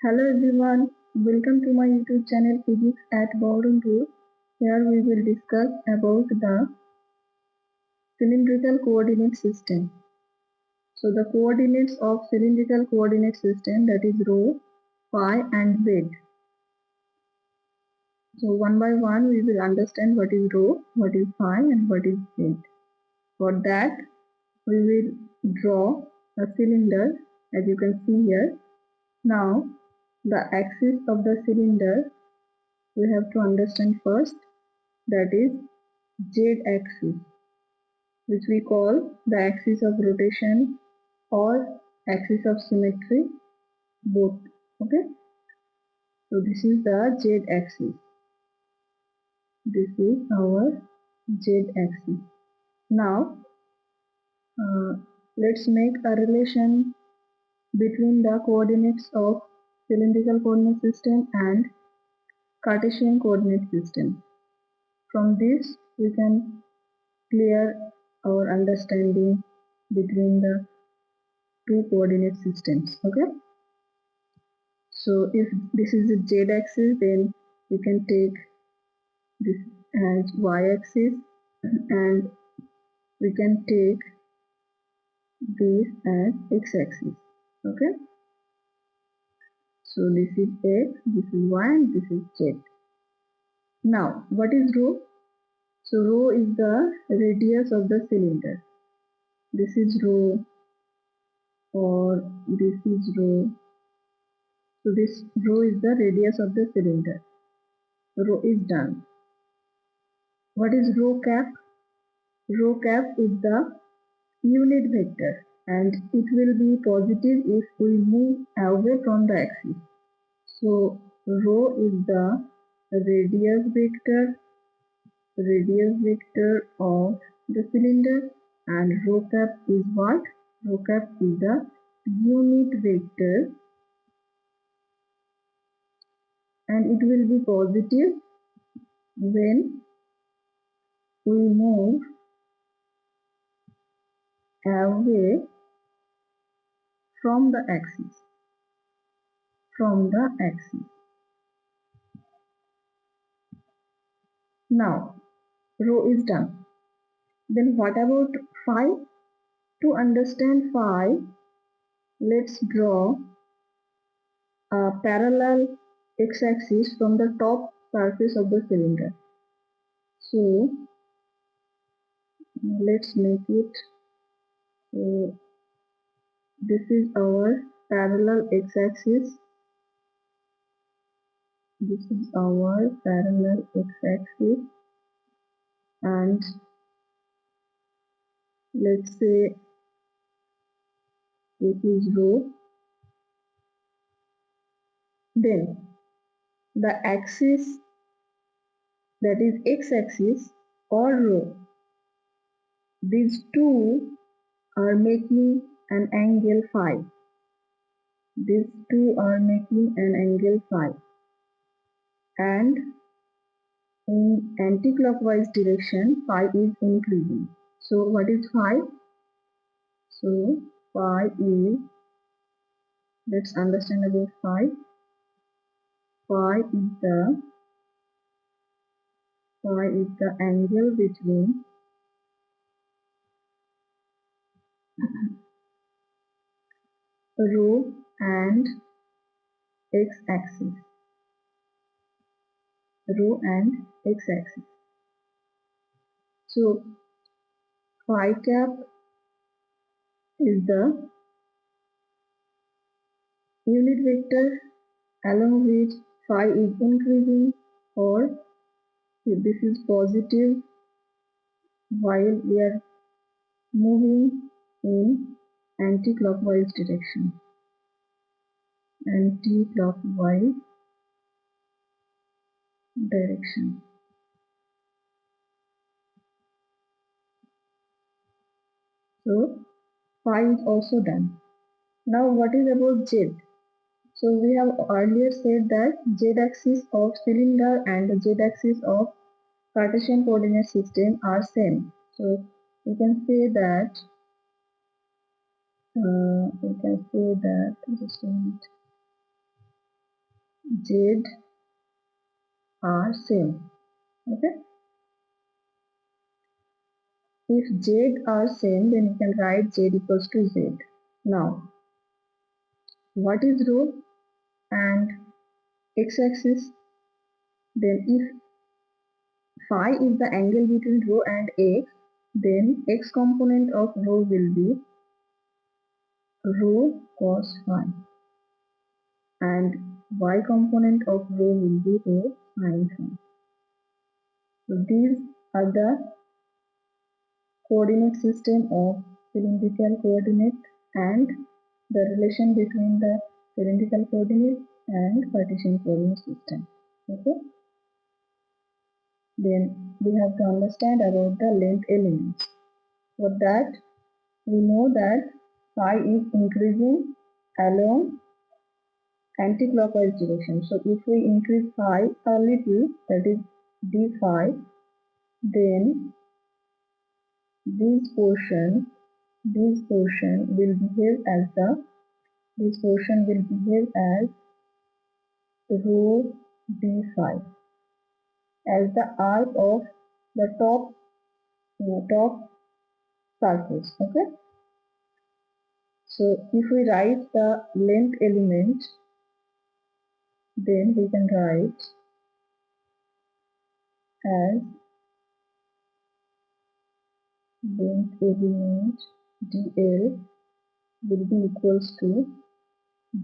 Hello everyone, welcome to my YouTube channel Physics at Boredom Rule. Here we will discuss about the cylindrical coordinate system. So the coordinates of cylindrical coordinate system, that is rho, phi and z. So one by one we will understand what is rho, what is phi and what is z. For that we will draw a cylinder as you can see here. Now the axis of the cylinder we have to understand first, that is z-axis, which we call the axis of rotation or axis of symmetry, both. Okay, so this is the z-axis. This is our z-axis. Now let's make a relation between the coordinates of cylindrical coordinate system and Cartesian coordinate system. From this we can clear our understanding between the two coordinate systems. Okay, so if this is the z-axis, then we can take this as y-axis and we can take this as x-axis. Okay, so this is x, this is y and this is z. Now what is rho? So rho is the radius of the cylinder. This is rho or this is rho. So this rho is the radius of the cylinder. Rho is done. What is rho cap? Rho cap is the unit vector and it will be positive if we move away from the axis. So rho is the radius vector of the cylinder, and rho cap is what? Rho cap is the unit vector and it will be positive when we move away from the axis. Now rho is done. Then what about phi? To understand phi, let's draw a parallel x-axis from the top surface of the cylinder. So let's make it. This is our parallel x-axis. This is our parallel x-axis, and let's say this is rho. Then the axis, that is x-axis or rho, these two are making an angle phi. These two are making an angle phi, and in anti-clockwise direction phi is increasing. So what is phi? So phi is, let's understand about phi. Phi is the angle between rho and x-axis. Rho and x-axis. So phi cap is the unit vector along which phi is increasing, or if this is positive while we are moving in anti-clockwise direction. Anti-clockwise direction. So phi is also done. Now what is about z? So we have earlier said that z-axis of cylinder and the z-axis of Cartesian coordinate system are same. So we can say that just a minute. Z are same. Okay. If Z are same, then you can write Z equals to Z. Now, what is rho and x-axis? Then if phi is the angle between rho and x, then x component of rho will be rho cos phi and y component of rho will be rho sin phi. So these are the coordinate system of cylindrical coordinate and the relation between the cylindrical coordinate and Cartesian coordinate system. Okay. Then we have to understand about the length elements. For that, we know that phi is increasing along anti-clockwise direction. So if we increase phi a little, that is d phi, then this portion will behave as the this portion will behave as rho d phi as the arc of the top surface. Okay. So if we write the length element, then we can write as length element dl will be equals to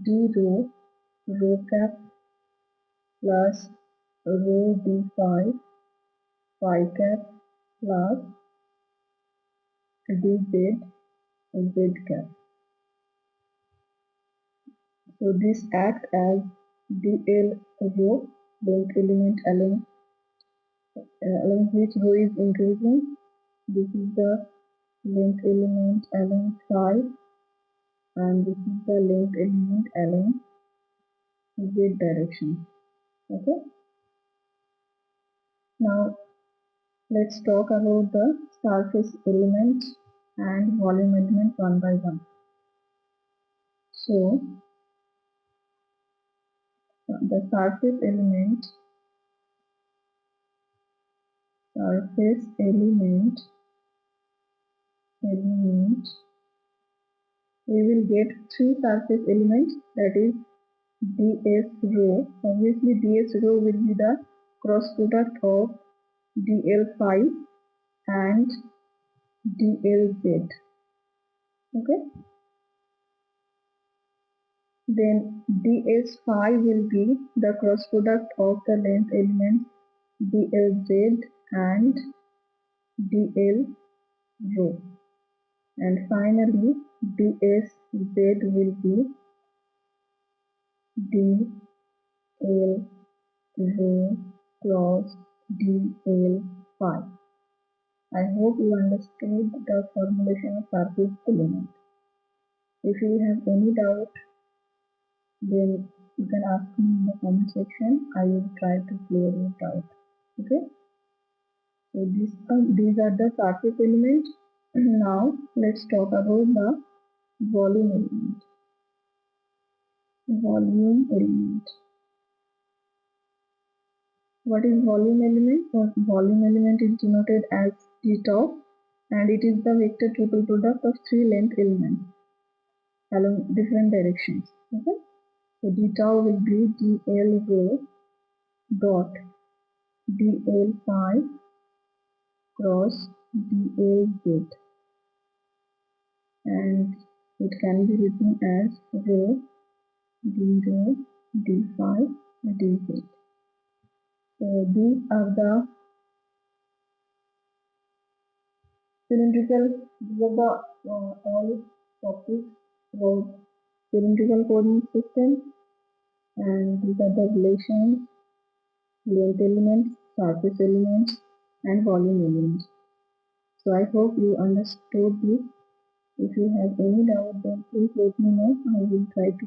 d rho cap plus rho d phi cap plus dz z cap. So this acts as dl rho length element along which rho is increasing. This is the length element along phi and this is the length element along z direction. Okay. Now let's talk about the surface element and volume element one by one. So the surface element we will get three surface elements, that is ds rho. Obviously ds rho will be the cross product of dl phi and dlz. Okay. Then ds phi will be the cross product of the length elements dlz and dl rho. And finally ds z will be dl rho cross dl phi. I hope you understood the formulation of surface element. If you have any doubt, then you can ask me in the comment section. I will try to clear your doubt. Okay. So these are the surface elements. Now let's talk about the volume element. Volume element. What is volume element? Volume element is denoted as d top and it is the vector triple product of three length elements along different directions. Okay. So d tau will be dl rho dot dl phi cross dl z and it can be written as rho d phi dz. So these are the all topics about cylindrical coordinate system, and these are the relations, length elements, surface elements, and volume elements. So I hope you understood this. If you have any doubt, then please let me know. I will try to